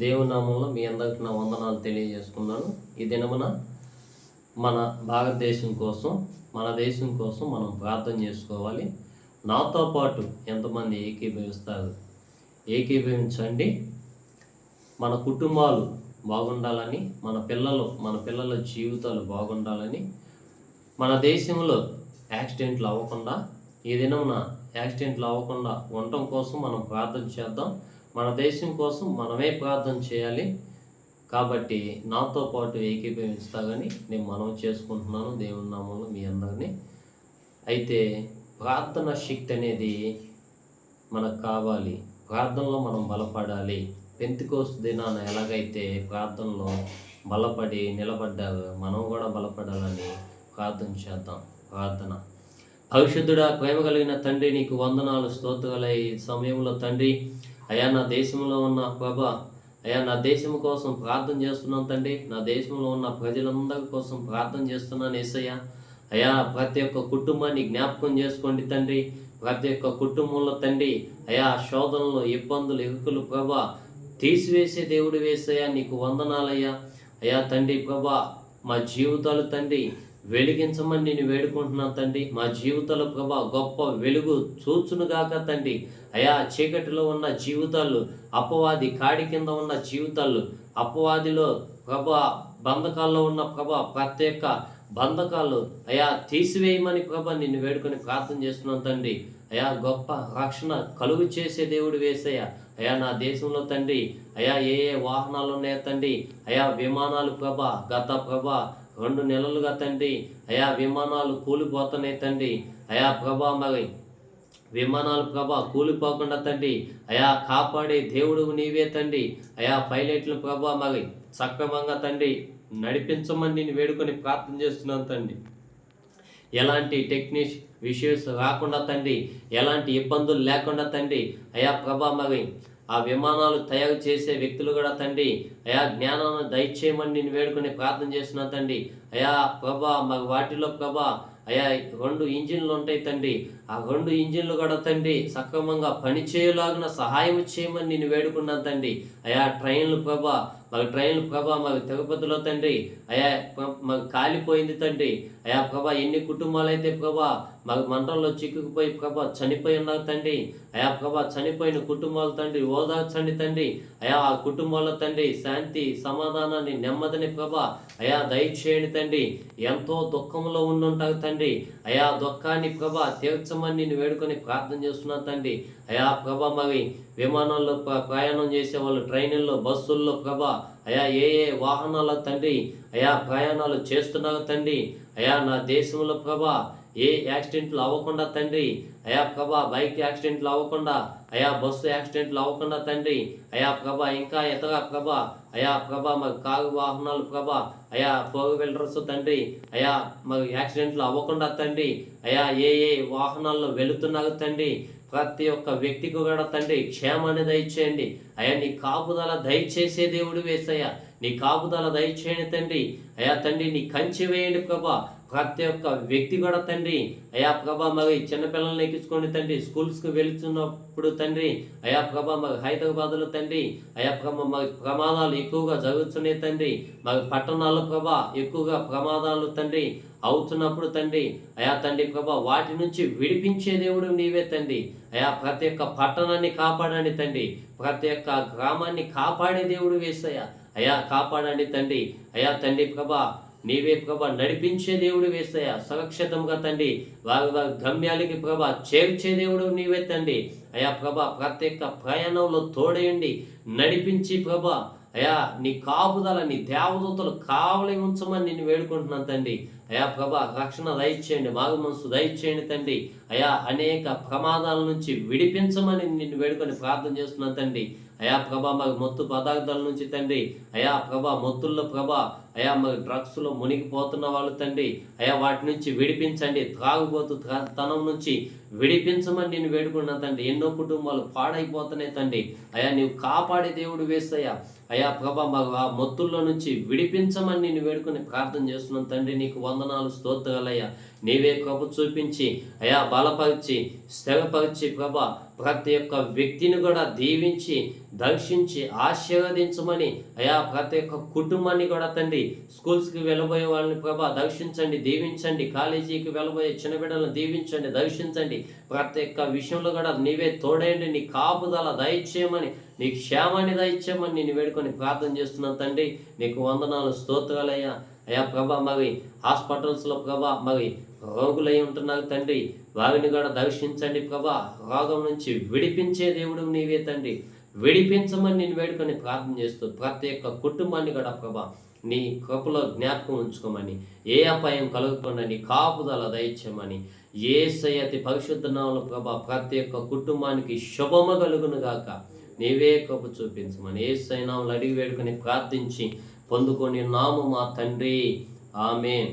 దేవుని నామంలో మీ అందరికి నా వందనాలు తెలియజేసుకున్నాను. ఈ దినమున మన భారతదేశం కోసం, మన దేశం కోసం మనం ప్రార్థన చేసుకోవాలి. నాతో పాటు ఎంతమంది ఏకీభవిస్తారు? ఏకీభవించండి. మన కుటుంబాలు బాగుండాలని, మన పిల్లల జీవితాలు బాగుండాలని, మన దేశంలో యాక్సిడెంట్లు అవ్వకుండా, ఈ దినమున యాక్సిడెంట్లు అవ్వకుండా ఉండటం కోసం మనం ప్రార్థన చేద్దాం. మన దేశం కోసం మనమే ప్రార్థన చేయాలి. కాబట్టి నాతో పాటు ఏకీభవిస్తాగని నేను మనవి చేసుకుంటున్నాను దేవుని నామంలో మీ అందరినీ. అయితే ప్రార్థన శక్తి అనేది మనకు కావాలి. ప్రార్థనలో మనం బలపడాలి. పెంతెకోస్తు దినాన ఎలాగైతే ప్రార్థనలో బలపడి నిలబడ్డారో మనం కూడా బలపడాలని ప్రార్థన చేద్దాం. ప్రార్థన. పరిశుద్ధుడా, ప్రేమ కలిగిన తండ్రి, నీకు వందనాలు, స్తోత్రాలు. ఈ సమయంలో తండ్రి, అయ్యా నా దేశంలో ఉన్న ప్రభా, అయ్యా నా దేశం కోసం ప్రార్థన చేస్తున్నాను తండ్రి. నా దేశంలో ఉన్న ప్రజలందరి కోసం ప్రార్థన చేస్తున్నాను యేసయ్య. అయ్యా ప్రతి ఒక్క కుటుంబాన్ని జ్ఞాపకం చేసుకోండి తండ్రి. ప్రతి ఒక్క కుటుంబంలో తండ్రి అయ్యా శోధనలు, ఇబ్బందులు, ఇరుకులు ప్రభా తీసివేసే దేవుడు యేసయ్య, నీకు వందనాలయ్యా. అయ్యా తండ్రి ప్రభా, మా జీవితాలు తండ్రి వెలిగించమని నేను వేడుకుంటున్నాను తండ్రి. మా జీవితాలు ప్రభా గొప్ప వెలుగు చూచునుగాక తండ్రి. అయా చీకటిలో ఉన్న జీవితాలు, అపవాది కాడి కింద ఉన్న జీవితాలు, అపవాదిలో ప్రభా బంధకాల్లో ఉన్న ప్రభా ప్రత్యేక బంధకాలు అయా తీసివేయమని ప్రభా నిన్ను వేడుకొని ప్రార్థన చేస్తున్నాను తండ్రి. అయా గొప్ప రక్షణ కలుగు చేసే దేవుడు యేసయ్య. అయా నా దేశంలో తండ్రి అయా ఏ వాహనాలు ఉన్నాయో తండ్రి, అయా విమానాలు ప్రభా గత ప్రభా 2 నెలలుగా తండ్రి అయా విమానాలు కూలిపోతున్నాయి తండ్రి. అయా ప్రభా మరి విమానాలు ప్రభా కూలిపోకుండా తండ్రి అయా కాపాడే దేవుడు నీవే తండ్రి. అయా పైలట్లు ప్రభా మరి సక్రమంగా తండ్రి నడిపించమని నేను వేడుకొని ప్రార్థన చేస్తున్నాను తండ్రి. ఎలాంటి టెక్నిష్ ఇష్యూస్ రాకుండా తండ్రి, ఎలాంటి ఇబ్బందులు లేకుండా తండ్రి అయా ప్రభా మరి ఆ విమానాలు తయారు చేసే వ్యక్తులు కూడా తండ్రి అయా జ్ఞానాన్ని దయచేయమని నేను వేడుకొని ప్రార్థన చేస్తున్నా తండ్రి. అయా ప్రభా మరి వాటిలో ప్రభా అయా 2 ఇంజిన్లు ఉంటాయి తండ్రి. ఆ 2 ఇంజిన్లు కూడా తండ్రి సక్రమంగా పనిచేయలాగిన సహాయం చేయమని నేను వేడుకున్నాను తండ్రి. అయా ట్రైన్లు ప్రభా మరి తిరుపతిలో తండ్రి అయా మరి కాలిపోయింది తండ్రి. అయా ప్రభా ఎన్ని కుటుంబాలు అయితే ప్రభా మరి మంటల్లో చిక్కుకుపోయి ప్రభా చనిపోయి ఉన్నారు తండ్రి. అయా ప్రభా చనిపోయిన కుటుంబాలు తండ్రి ఓదార్చండి తండ్రి. అయా ఆ కుటుంబాల్లో తండ్రి శాంతి, సమాధానాన్ని, నెమ్మదిని ప్రభా అయా దయచేయండి తండ్రి. ఎంతో దుఃఖంలో ఉండుంటారు తండ్రి. అయా దుఃఖాన్ని ప్రభా తీర్చమని నేను వేడుకొని ప్రార్థన చేస్తున్నాను తండ్రి. అయా ప్రభా మరి విమానాల్లో ప్రయాణం చేసేవాళ్ళు, ట్రైన్లలో, బస్సుల్లో ప్రభా అయా ఏ వాహనాల తండ్రి అయా ప్రయాణాలు చేస్తున్నారు తండ్రి. అయా నా దేశంలో ప్రభా ఏ యాక్సిడెంట్లు అవ్వకుండా తండ్రి. అయా ప్రభా బైక్ యాక్సిడెంట్లు అవ్వకుండా, అయా బస్సు యాక్సిడెంట్లు అవ్వకుండా తండ్రి. అయా ప్రభా ఇంకా ఎతగా ప్రభా అయా ప్రభా మరి కారు వాహనాలు ప్రభా అయా 4 వీలర్స్ తండ్రి అయా మరి యాక్సిడెంట్లు అవ్వకుండా తండ్రి. అయా ఏ వాహనాల్లో వెళుతున్నారు తండ్రి ప్రతి ఒక్క వ్యక్తికి కూడా తండ్రి క్షేమాన్ని దయచేయండి. అయా నీ కాపుదల దయచేసే దేవుడు యేసయ్య. నీ కాపుదల దయచేయండి తండ్రి. అయా తండ్రి నీ కంచె వేయండి ప్రభా ప్రతి ఒక్క వ్యక్తి కూడా తండ్రి. అయా ప్రభా మరి చిన్నపిల్లల్ని ఎక్కించుకోండి తండ్రి. స్కూల్స్కి వెళుతున్నప్పుడు తండ్రి అయా ప్రభా మరి హైదరాబాద్లో తండ్రి అయా ప్రభా మరి ప్రమాదాలు ఎక్కువగా జరుగుతున్నాయి తండ్రి. మరి పట్టణాల్లో ప్రభా ఎక్కువగా ప్రమాదాలు తండ్రి అవుతున్నప్పుడు తండ్రి అయా తండ్రి ప్రభా వాటి నుంచి విడిపించే దేవుడు నీవే తండ్రి. అయా ప్రతి ఒక్క పట్టణాన్ని కాపాడండి తండ్రి. ప్రతి ఒక్క గ్రామాన్ని కాపాడే దేవుడు యేసయ్య. అయా కాపాడండి తండ్రి. అయా తండ్రి ప్రభా నీవే ప్రభా నడిపించే దేవుడు యేసయ్య. సురక్షితంగా తండ్రి వారి గమ్యాలకి ప్రభా చేర్చే దేవుడు నీవే తండ్రి. అయా ప్రభా ప్రత్యేక ప్రయాణంలో తోడేయండి, నడిపించి ప్రభా అయా నీ కాపుదల, నీ దేవదూతలు కావలి ఉంచమని నేను వేడుకుంటున్నాను తండ్రి. అయా ప్రభా రక్షణ దయచేయండి, మారు మనసు దయచేయండి తండ్రి. అయా అనేక ప్రమాదాల నుంచి విడిపించమని నిన్ను వేడుకొని ప్రార్థన చేస్తున్నాను తండ్రి. అయా ప్రభా మరి మత్తు పదార్థాల నుంచి తండ్రి అయా ప్రభా మత్తుల్లో ప్రభా అయా మరి డ్రగ్స్లో మునిగిపోతున్న వాళ్ళు తండ్రి అయా వాటి నుంచి విడిపించండి, త్రాగుబోతు తనం నుంచి విడిపించమని నేను వేడుకున్నా తండ్రి. ఎన్నో కుటుంబాలు పాడైపోతున్నాయి తండ్రి. అయా నీవు కాపాడే దేవుడు వేసయ్యా. అయా ప్రభా మాకు ఆ మొత్తుల్లో నుంచి విడిపించమని నేను వేడుకొని ప్రార్థన చేస్తున్నాను తండ్రి. నీకు వందనాలు, స్తోత్రాలయ్యా. నీవే కృప చూపించి అయా బలపరిచి స్థిరపరిచి ప్రభా ప్రతి ఒక్క వ్యక్తిని కూడా దీవించి దర్శించి ఆశీర్వదించమని అయా ప్రతి ఒక్క కుటుంబాన్ని కూడా తండ్రి, స్కూల్స్కి వెళ్ళబోయే వాళ్ళని ప్రభా దర్శించండి, దీవించండి. కాలేజీకి వెళ్ళబోయే చిన్న బిడ్డలను దీవించండి, దర్శించండి. ప్రతి ఒక్క విషయంలో కూడా నీవే తోడేయండి. నీ కాపుదల దయచేయమని, నీ క్షేమాన్ని దయచేయమని నేను వేడుకొని ప్రార్థన చేస్తున్నాను తండ్రి. నీకు వందనాలు, స్తోత్రాలయ్యా. అయా ప్రభా మరి హాస్పిటల్స్లో ప్రభా మరి రోగులై ఉంటున్నారు తండ్రి, వారిని కూడా దర్శించండి ప్రభా. రోగం నుంచి విడిపించే దేవుడు నీవే తండ్రి. విడిపించమని నేను వేడుకొని ప్రార్థన చేస్తూ ప్రతి ఒక్క కుటుంబాన్ని కూడా ప్రభా నీ కృపలో జ్ఞాపకం ఉంచుకోమని, ఏ అపాయం కలగకుండా నీ కాపుదల దయచేయమని, యేసయ్య అతి పరిశుద్ధ నామములో ప్రభా ప్రతి ఒక్క కుటుంబానికి శుభము కలుగును గాక. నీవే కృప చూపించమని యేసయ్య నామములో అడిగి వేడుకొని ప్రార్థించి పొందుకొని నాము మా తండ్రి. ఆమేన్.